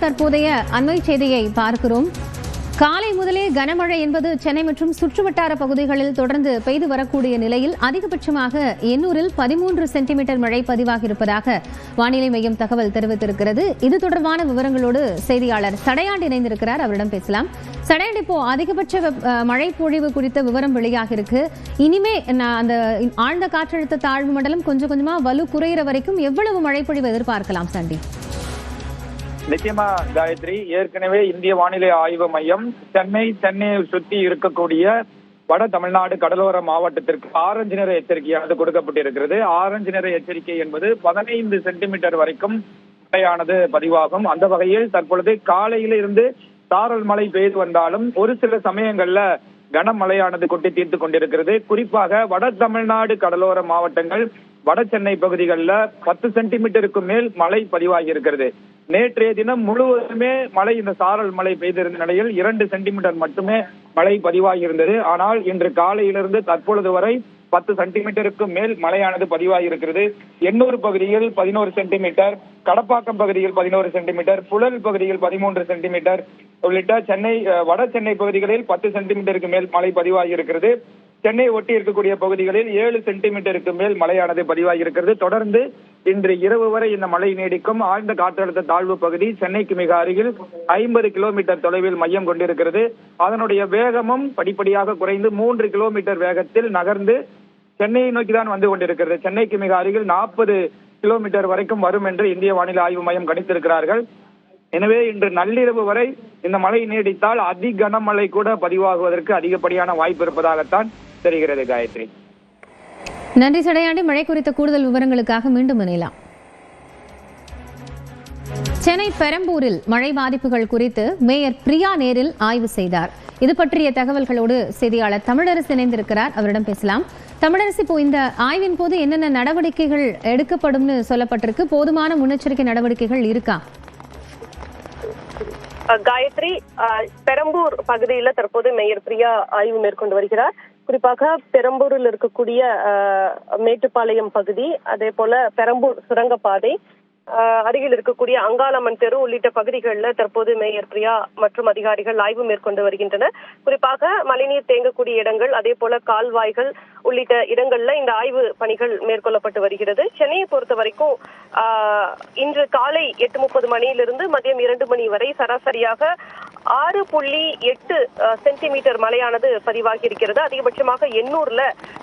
தற்போதைய அண்மை செய்தியை பார்க்கிறோம். காலை முதலே கனமழை என்பது சென்னை மற்றும் சுற்றுவட்டார பகுதிகளில் தொடர்ந்து பெய்து வரக்கூடிய நிலையில் அதிகபட்சமாக எண்ணூரில் 13 சென்டிமீட்டர் மழை பதிவாகியிருப்பதாக வானிலை மையம் தகவல் தெரிவித்திருக்கிறது. இது தொடர்பான விவரங்களோடு செய்தியாளர் சடையாண்டி இணைந்திருக்கிறார். அவரிடம் பேசலாம். சடையாண்டி, இப்போ அதிகபட்ச மழை பொழிவு குறித்த விவரம் வெளியாகிருக்கு. இனிமே அந்த ஆழ்ந்த காற்றழுத்த தாழ்வு மண்டலம் கொஞ்சம் கொஞ்சமா வலு குறையிற வரைக்கும் எவ்வளவு மழை பொழிவு எதிர்பார்க்கலாம் சண்டி? நிச்சயமா காயத்ரி, ஏற்கனவே இந்திய வானிலை ஆய்வு மையம் சென்னையை சுற்றி இருக்கக்கூடிய வட தமிழ்நாடு கடலோர மாவட்டத்திற்கு ஆரஞ்சு நிற எச்சரிக்கையானது கொடுக்கப்பட்டிருக்கிறது. ஆரஞ்சு நிற எச்சரிக்கை என்பது 15 சென்டிமீட்டர் வரைக்கும் மழையானது பதிவாகும். அந்த வகையில் தற்பொழுது காலையில இருந்து சாரல் மழை பெய்து வந்தாலும் ஒரு சில சமயங்கள்ல கனமழையானது கொட்டி தீர்த்து கொண்டிருக்கிறது. குறிப்பாக வட தமிழ்நாடு கடலோர மாவட்டங்கள், வட சென்னை பகுதிகளில் 10 சென்டிமீட்டருக்கு மேல் மழை பதிவாகி இருக்கிறது. நேற்றைய தினம் முழுவதுமே மழை, இந்த சாரல் மழை பெய்திருந்த நிலையில் 2 சென்டிமீட்டர் மட்டுமே மழை பதிவாகி இருந்தது. ஆனால் இன்று காலையிலிருந்து தற்பொழுது வரை 10 சென்டிமீட்டருக்கு மேல் மழையானது பதிவாகி இருக்கிறது. எண்ணூர் பகுதியில் 11 சென்டிமீட்டர், கடப்பாக்கம் பகுதியில் 11 சென்டிமீட்டர், புழல் பகுதியில் 13 சென்டிமீட்டர் உள்ளிட்ட வட சென்னை பகுதிகளில் 10 சென்டிமீட்டருக்கு மேல் மழை பதிவாகி இருக்கிறது. சென்னை ஒட்டி இருக்கக்கூடிய பகுதிகளில் 7 சென்டிமீட்டருக்கு மேல் மழையானது பதிவாகி இருக்கிறது. தொடர்ந்து இன்று இரவு வரை இந்த மழை நீடிக்கும். ஆழ்ந்த காற்றழுத்த தாழ்வு பகுதி சென்னைக்கு மிக அருகில் 50 கிலோமீட்டர் தொலைவில் மையம் கொண்டிருக்கிறது. அதனுடைய வேகமும் படிப்படியாக குறைந்து 3 கிலோமீட்டர் வேகத்தில் நகர்ந்து சென்னையை நோக்கிதான் வந்து கொண்டிருக்கிறது. சென்னைக்கு மிக அருகில் 40 கிலோமீட்டர் வரைக்கும் வரும் என்று இந்திய வானிலை ஆய்வு மையம் கணித்திருக்கிறார்கள். எனவே இன்று நள்ளிரவு வரை இந்த மழை நீடித்தால் அதி கனமழை கூட பதிவாகுவதற்கு அதிகப்படியான வாய்ப்பு இருப்பதாகத்தான் தெரிகிறது. காயத்ரி, நன்றி சடையாண்டி. மழை குறித்த கூடுதல் விவரங்களுக்காக மீண்டும் இணையலாம். சென்னை பெரம்பூரில் மழை பாதிப்புகள் குறித்து மேயர் பிரியா நேரில் ஆய்வு செய்தார். இது பற்றிய தகவல்களோடு செய்தியாளர் தமிழரசு இணைந்திருக்கிறார். அவரிடம் பேசலாம். தமிழரசு, இப்போ இந்த ஆய்வின் போது என்னென்ன நடவடிக்கைகள் எடுக்கப்படும் சொல்லப்பட்டிருக்கு? போதுமான முன்னெச்சரிக்கை நடவடிக்கைகள் இருக்கா? காயத்ரி, பெரம்பூர் பகுதியில தற்போது மேயர் பிரியா ஆய்வு மேற்கொண்டு வருகிறார். குறிப்பாக பெரம்பூரில் இருக்கக்கூடிய மேட்டுப்பாளையம் பகுதி, அதே போல பெரம்பூர் சுரங்கப்பாதை, அருகில் இருக்கக்கூடிய அங்காளம்மன் தெரு உள்ளிட்ட பகுதிகளில் தற்போது மேயர் பிரியா மற்றும் அதிகாரிகள் ஆய்வு மேற்கொண்டு வருகின்றனர். குறிப்பாக மழைநீர் தேங்கக்கூடிய இடங்கள், அதே போல கால்வாய்கள் உள்ளிட்ட இடங்கள்ல இந்த ஆய்வு பணிகள் மேற்கொள்ளப்பட்டு வருகிறது. சென்னையை பொறுத்த வரைக்கும் இன்று காலை 8:30 மணியிலிருந்து மதியம் 2 மணி வரை சராசரியாக 6.8 சென்டிமீட்டர் மழையானது பதிவாகி இருக்கிறது. அதிகபட்சமாக எண்ணூர்ல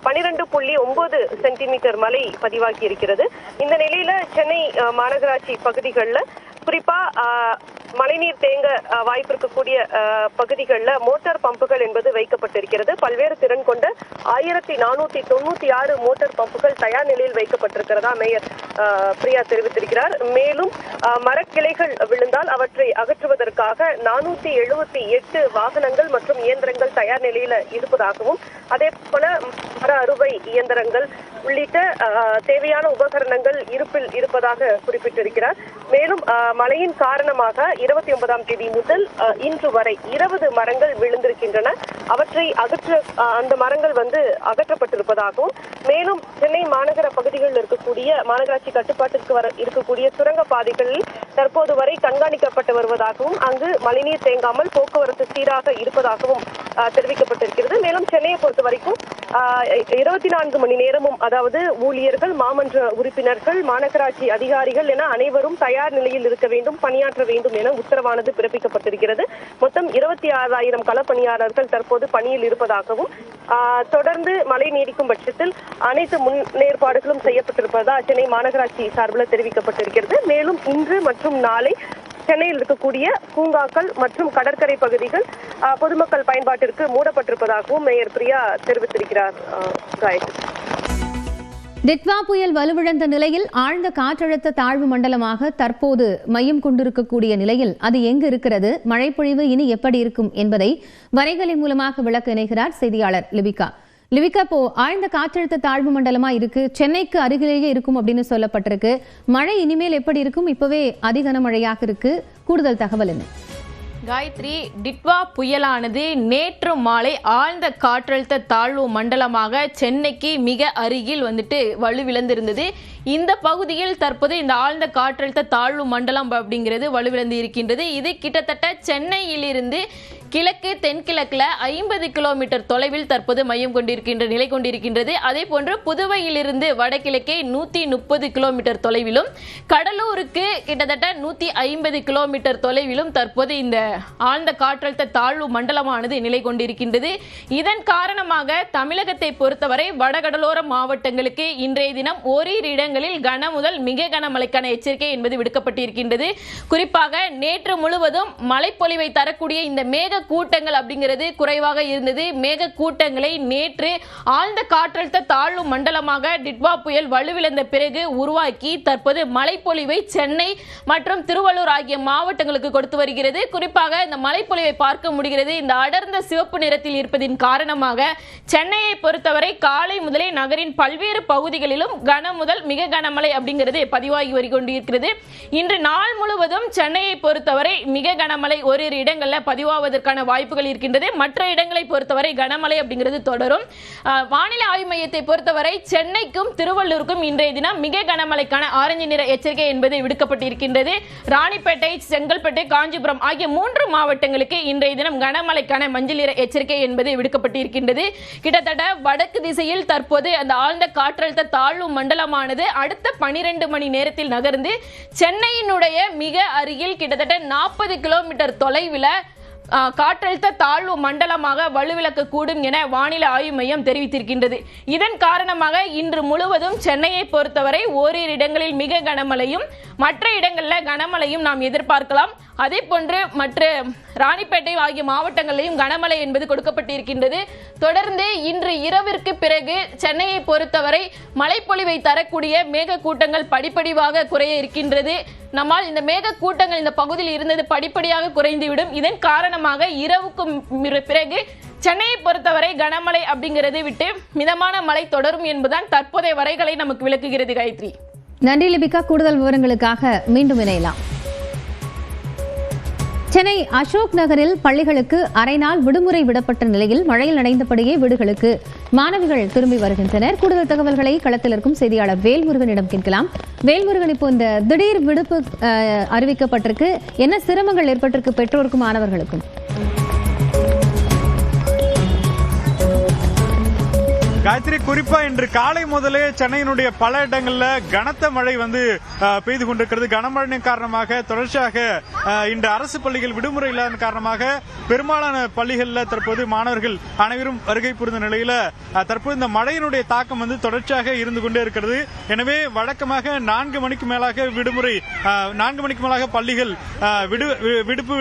12.9 சென்டிமீட்டர் மழை பதிவாகி இருக்கிறது. இந்த நிலையில சென்னை மாநகராட்சி பகுதிகளில் குறிப்பா மழைநீர் தேங்க வாய்ப்பு இருக்கக்கூடிய பகுதிகளில் மோட்டார் பம்புகள் என்பது வைக்கப்பட்டிருக்கிறது. பல்வேறு திறன் கொண்ட 1496 மோட்டார் பம்புகள் தயார் நிலையில் வைக்கப்பட்டிருக்கிறதா மேயர் பிரியா தெரிவித்திருக்கிறார். மேலும் மரக்கிளைகள் விழுந்தால் அவற்றை அகற்றுவதற்காக 478 வாகனங்கள் மற்றும் இயந்திரங்கள் தயார் நிலையில இருப்பதாகவும், அதே போல மர அறுவை இயந்திரங்கள் உள்ளிட்ட தேவையான உபகரணங்கள் இருப்பில் இருப்பதாக குறிப்பிட்டிருக்கிறார். மேலும் மழையின் காரணமாக 29ஆம் தேதி முதல் இன்று வரை 20 மரங்கள் விழுந்திருக்கின்றன. அவற்றை அந்த மரங்கள் அகற்றப்பட்டிருப்பதாகவும், மேலும் சென்னை மாநகர பகுதிகளில் இருக்கக்கூடிய மாநகராட்சி கட்டுப்பாட்டிற்கு இருக்கக்கூடிய சுரங்க பாதைகளில் தற்போது வரை கண்காணிக்கப்பட்டு வருவதாகவும், அங்கு மழைநீர் தேங்காமல் போக்குவரத்து சீராக இருப்பதாகவும் தெரிவிக்கப்பட்டிருக்கிறது. மேலும் சென்னையை பொறுத்த வரைக்கும் 24 மணி நேரமும், அதாவது ஊழியர்கள், மாமன்ற உறுப்பினர்கள், மாநகராட்சி அதிகாரிகள் என அனைவரும் தயார் நிலையில் இருக்க வேண்டும், பணியாற்ற வேண்டும் என உத்தரவானது பிறப்பிக்கப்பட்டிருக்கிறது. மொத்தம் 26,000 களப்பணியாளர்கள் தற்போது பணியில் இருப்பதாகவும், தொடர்ந்து மழை நீடிக்கும் பட்சத்தில் அனைத்து முன்னேற்பாடுகளும் செய்யப்பட்டிருப்பதா சென்னை மாநகராட்சி சார்பில் தெரிவிக்கப்பட்டிருக்கிறது. மேலும் இன்று மற்றும் நாளை சென்னையில் இருக்கக்கூடிய பூங்காக்கள் மற்றும் கடற்கரை பகுதிகள் பொதுமக்கள் பயன்பாட்டிற்கு மூடப்பட்டிருப்பதாகவும் மேயர் பிரியா தெரிவித்திருக்கிறார். டிட்வா புயல் வலுவிழந்த நிலையில் ஆழ்ந்த காற்றழுத்த தாழ்வு மண்டலமாக தற்போது மையம் கொண்டிருக்கக்கூடிய நிலையில் அது எங்கு இருக்கிறது, மழைப்பொழிவு இனி எப்படி இருக்கும் என்பதை வரைகலை மூலமாக விளக்க இணைகிறார் செய்தியாளர் லிபிகா. இப்போ ஆழ்ந்த காற்றழுத்த தாழ்வு மண்டலமா இருக்கு, சென்னைக்கு அருகிலேயே இருக்கும் அப்படின்னு சொல்லப்பட்டிருக்கு. மழை இனிமேல் எப்படி இருக்கும்? இப்பவே அதிகன மழையாக இருக்கு. கூடுதல் தகவல் என்ன? காயத்ரி, டிட்வா புயலானது நேற்று மாலை ஆழ்ந்த காற்றழுத்த தாழ்வு மண்டலமாக சென்னைக்கு மிக அருகில் வலுவிழந்திருந்தது. இந்த பகுதியில் தற்போது இந்த ஆழ்ந்த காற்றழுத்த தாழ்வு மண்டலம் அப்படிங்கிறது வலுவிழந்து இருக்கின்றது. இது கிட்டத்தட்ட சென்னையிலிருந்து கிழக்கு தென்கிழக்குல 50 கிலோமீட்டர் தொலைவில் தற்போது மையம் கொண்டிருக்கின்ற நிலை கொண்டிருக்கின்றது. அதே போன்று புதுவையிலிருந்து வடகிழக்கே 130 கிலோமீட்டர் தொலைவிலும், கடலூருக்கு கிட்டத்தட்ட 150 கிலோமீட்டர் தொலைவிலும் தற்போது இந்த ஆழ்ந்த காற்றழுத்த தாழ்வு மண்டலமானது நிலை கொண்டிருக்கின்றது. இதன் காரணமாக தமிழகத்தை பொறுத்தவரை வடகடலோர மாவட்டங்களுக்கு இன்றைய தினம் ஓரிரு இடங்களில் கன முதல் மிக கனமழைக்கான எச்சரிக்கை என்பது விடுக்கப்பட்டிருக்கின்றது. குறிப்பாக நேற்று முழுவதும் மழைப்பொழிவை தரக்கூடிய இந்த மேக கூட்டங்கள் அப்படிங்கிறது குறைவாக இருந்தது. மேக கூட்டங்களை நேற்று ஆழ்ந்த காற்றழுத்த தாழ்வு மண்டலமாக டிட்வா புயல் வலுவிழந்த பிறகு உருவாக்கி தற்போது மழைப்பொழிவை சென்னை மற்றும் திருவள்ளூர் ஆகிய மாவட்டங்களுக்கு கொடுத்து வருகிறது. குறிப்பாக இந்த மழைப்பொழிவை பார்க்க முடிகிறது. இந்த அடர்ந்த சிவப்பு நிறத்தில் இருப்பதின் காரணமாக சென்னையை பொறுத்தவரை காலை முதலே நகரின் பல்வேறு பகுதிகளிலும் கன முதல் மிக கனமழை அப்படிங்கிறது பதிவாகி வருகின்றது. இன்று நாள் முழுவதும் சென்னையை பொறுத்தவரை மிக கனமழை ஓரிரு இடங்களில் பதிவாவதற்கு வாய்ப்புகள் இருக்கின்றது. மற்ற இடங்களை பொறுத்தவரை கனமழை அப்படிங்கிறது தொடரும். வானிலை ஆய்வு மையத்தை பொறுத்தவரை சென்னைக்கும் திருவள்ளூருக்கும் இன்றைய தினம் மிக கனமழைக்கான ஆரஞ்சு நிற எச்சரிக்கை என்பது விடுக்கப்பட்டிருக்கின்றது. ராணிப்பேட்டை, செங்கல்பட்டு, காஞ்சிபுரம் ஆகிய 3 மாவட்டங்களுக்கு இன்றைய தினம் கனமழைக்கான மஞ்சள் நிற எச்சரிக்கை என்பது விடுக்கப்பட்டிருக்கின்றது. கிட்டத்தட்ட வடக்கு திசையில் தற்போது அந்த ஆழ்ந்த காற்றழுத்த தாழ்வு மண்டலமானது அடுத்த 12 மணி நேரத்தில் நகர்ந்து சென்னையினுடைய மிக அருகில் கிட்டத்தட்ட 40 கிலோமீட்டர் தொலைவில் காற்றழுத்த தாழ்வு மண்டலமாக வலுவிழக்க கூடும் என வானிலை ஆய்வு மையம் தெரிவித்திருக்கின்றது. இதன் காரணமாக இன்று முழுவதும் சென்னையை பொறுத்தவரை ஓரிரு இடங்களில் மிக கனமழையும் மற்ற இடங்களில் கனமழையும் நாம் எதிர்பார்க்கலாம். அதே போன்று மற்ற ராணிப்பேட்டை ஆகிய மாவட்டங்களிலும் கனமழை என்பது கொடுக்கப்பட்டிருக்கின்றது. தொடர்ந்து இன்று இரவிற்கு பிறகு சென்னையை பொறுத்தவரை மழைப்பொழிவை தரக்கூடிய மேக கூட்டங்கள் படிப்படியாக குறைய இருக்கின்றது. நம்மால் இந்த மேக கூட்டங்கள் இந்த பகுதியில் இருந்தது படிப்படியாக குறைந்துவிடும். இதன் காரணமாக இரவுக்கும் பிறகு சென்னையை பொறுத்தவரை கனமழை அப்படிங்கிறது விட்டு மிதமான மழை தொடரும் என்பதுதான் தற்போதைய வரைகளை நமக்கு விளக்குகிறது. காயத்ரி, நன்றி லிபிகா. கூடுதல் விவரங்களுக்காக மீண்டும் இணையலாம். சென்னை அசோக் நகரில் பள்ளிகளுக்கு அரை நாள் விடுமுறை விடப்பட்ட நிலையில் மழையில் நனைந்தபடியே வீடுகளுக்கு மாணவிகள் திரும்பி வருகின்றனர். கூடுதல் தகவல்களை களத்தில் இருக்கும் செய்தியாளர் வேல்முருகனிடம் கேட்கலாம். வேல்முருகன், இப்போ இந்த திடீர் விடுப்பு அறிவிக்கப்பட்டிருக்கு, என்ன சிரமங்கள் ஏற்பட்டிருக்கு பெற்றோருக்கும் மாணவர்களுக்கும்? காயத்ரி, குறிப்பா இன்று காலை முதலே சென்னையினுடைய பல இடங்கள்ல கனத்த மழை பெய்து கொண்டிருக்கிறது. கனமழையின் காரணமாக தொடர்ச்சியாக இன்று அரசு பள்ளிகள் விடுமுறை இல்லாத காரணமாக பெரும்பாலான பள்ளிகளில் தற்போது மாணவர்கள் அனைவரும் வருகை புரிந்த நிலையில தற்போது இந்த மழையினுடைய தாக்கம் தொடர்ச்சியாக இருந்து கொண்டே இருக்கிறது. எனவே வழக்கமாக 4 மணிக்கு மேலாக விடுமுறை, 4 மணிக்கு மேலாக பள்ளிகள் விடுப்பு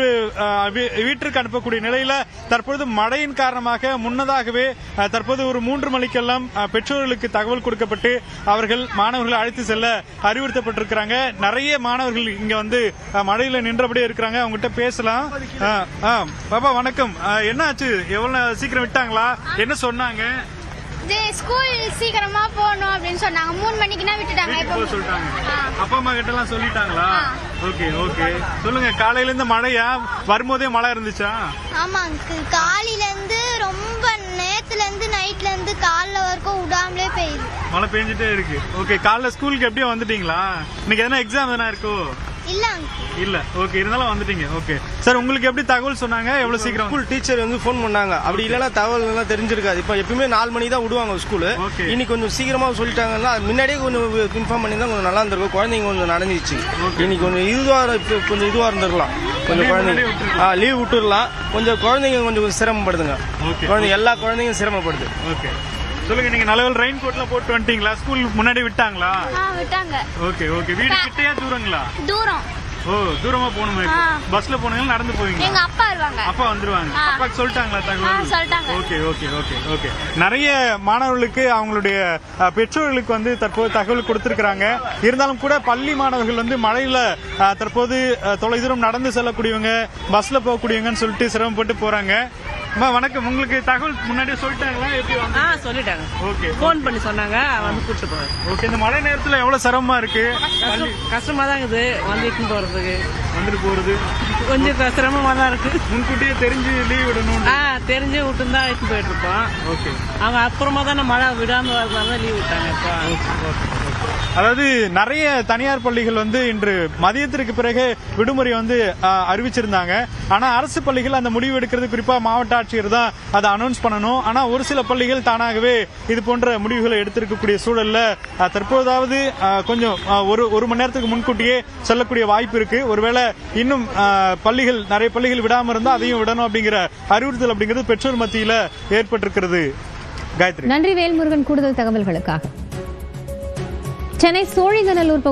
வீட்டிற்கு அனுப்பக்கூடிய நிலையில தற்போது மழையின் காரணமாக முன்னதாகவே தற்போது ஒரு 3 மணிக்கெல்லாம் பெற்றோர்களுக்கு தகவல் கொடுக்கப்பட்டு அவர்கள் மாணவர்களை அழைத்து செல்ல அறிவுறுத்தப்பட்டிருக்கிறாங்க. நிறைய மாணவர்கள் இங்க மழையில நின்றபடியே இருக்கிறாங்க. அவங்ககிட்ட பேசலாம். பாப்பா வணக்கம், என்ன ஆச்சு? எவ்வளவு சீக்கிரம் விட்டாங்களா? என்ன சொன்னாங்க? ஸ்கூல் சீக்கிரமா போகணும் அப்படின்னு சொன்னாங்க. 3 மணிக்குனா விட்டுட்டாங்க. சொல்லிட்டாங்க. அப்பா அம்மா கிட்ட எல்லாம் சொல்லிட்டாங்களா? ஓகே ஓகே, சொல்லுங்க. காலையில இருந்து மழையா? வரும்போதே மழை இருந்துச்சா? ஆமா, காலையில இருந்து ரொம்ப நேத்துல இருந்து நைட்ல இருந்து காலைல வரைக்கும் விடாமலே பெய்யுது. மழை பெஞ்சிட்டே இருக்கு. ஓகே, காலைல ஸ்கூலுக்கு எப்படியும் வந்துட்டீங்களா? இன்னைக்கு எதனா எக்ஸாம் எதனா இருக்கோ? இல்ல. ஓகே, இருந்தாலும் வந்துட்டீங்க. ஓகே சார், உங்களுக்கு எப்படி தகவல் சொன்னாங்க? எவ்வளவு சீக்கிரம்? ஸ்கூல் டீச்சர் ஃபோன் பண்ணாங்க. அப்படி இல்லைன்னா தகவல் எல்லாம் தெரிஞ்சிருக்காது. இப்ப எப்பவுமே 4 மணி தான் விடுவாங்க ஸ்கூலு. இன்னைக்கு கொஞ்சம் சீக்கிரமா சொல்லிட்டாங்கன்னா முன்னாடியே கொஞ்சம் இன்ஃபார்ம் பண்ணி தான் கொஞ்சம் நல்லா இருந்திருக்கும். குழந்தைங்க கொஞ்சம் நடந்துச்சு. இன்னைக்கு கொஞ்சம் இதுவா இருந்திருக்கலாம். கொஞ்சம் குழந்தைங்க லீவ் விட்டுடலாம். கொஞ்சம் குழந்தைங்க கொஞ்சம் சிரமப்படுதுங்க. எல்லா குழந்தைங்களும் சிரமப்படுது. ஓகே, சொல்லுங்க. நீங்க நல்ல ரெயின் கோட்லாம் போட்டு வந்துட்டீங்களா? ஸ்கூல் முன்னாடி விட்டாங்களா? விட்டாங்க. Okay okay. வீடு கிட்டயா தூரங்களா? தூரம். ஓ, தூரமா போகணுமா? பஸ்ல போனீங்களா நடந்து போவீங்க? எங்க அப்பா வருவாங்க. அப்பா வந்துருவாங்க. அப்பாக்கு சொல்லிட்டாங்களா தகவல்? சொல்லிட்டாங்க. Okay okay okay okay. நிறைய மாணவர்களுக்கு அவங்களுடைய பெற்றோர்களுக்கு தற்போது தகவல் கொடுத்திருக்கிறாங்க. இருந்தாலும் கூட பள்ளி மாணவர்கள் மழையில தற்போது தொலைதூரம் நடந்து செல்லக்கூடியவங்க, பஸ்ல போகக்கூடியவங்கன்னு சொல்லிட்டு சிரமப்பட்டு போறாங்க. வணக்கம், உங்களுக்கு தகவல் முன்னாடியே சொல்லிட்டாங்களா? எப்படி சொல்லிட்டாங்க. ஓகே. போன் பண்ணி சொன்னாங்க, வந்து கூட்டிட்டு போறேன். ஓகே. இந்த மழை நேரத்துல எவ்வளவு சிரமமா இருக்கு? கஷ்டமா தான் இருக்குது வந்துட்டு போறதுக்கு. வந்துட்டு போறது கொஞ்சம் சிரமமா தான் இருக்கு. முன்கூட்டியே தெரிஞ்சு லீவ் விடணும். தெரிஞ்சு விட்டு தான் எடுத்து போயிட்டு இருப்போம். ஓகே. அவங்க அப்புறமா தானே மழை விடாம வரதான் லீவ் விட்டாங்க. அதாவது நிறைய தனியார் பள்ளிகள் வந்து இன்று மதியத்திற்கு பிறகு விடுமுறை வந்து அறிவிச்சிருந்தாங்க. ஆனா அரசு பள்ளிகள் அந்த முடிவு எடுக்கிறது, குறிப்பா மாவட்ட ஆட்சியர் தான் அதை அனௌன்ஸ் பண்ணணும். ஆனா ஒரு சில பள்ளிகள் தானாகவே இது போன்ற முடிவுகளை எடுத்திருக்கக்கூடிய சூழல்ல தற்போதாவது கொஞ்சம் ஒரு மணி நேரத்துக்கு முன்கூட்டியே சொல்லக்கூடிய வாய்ப்பு இருக்கு. ஒருவேளை இன்னும் பள்ளிகள் நிறைய பள்ளிகள் விடாம இருந்தா அதையும் விடணும் அப்படிங்கிற அறிவுறுத்தல் அப்படிங்கிறது பெற்றோர் மத்தியில ஏற்பட்டிருக்கிறது. காயத்ரி, நன்றி வேல்முருகன் கூடுதல் தகவல்களுக்காக. சென்னை சோழிங்கநல்லூர்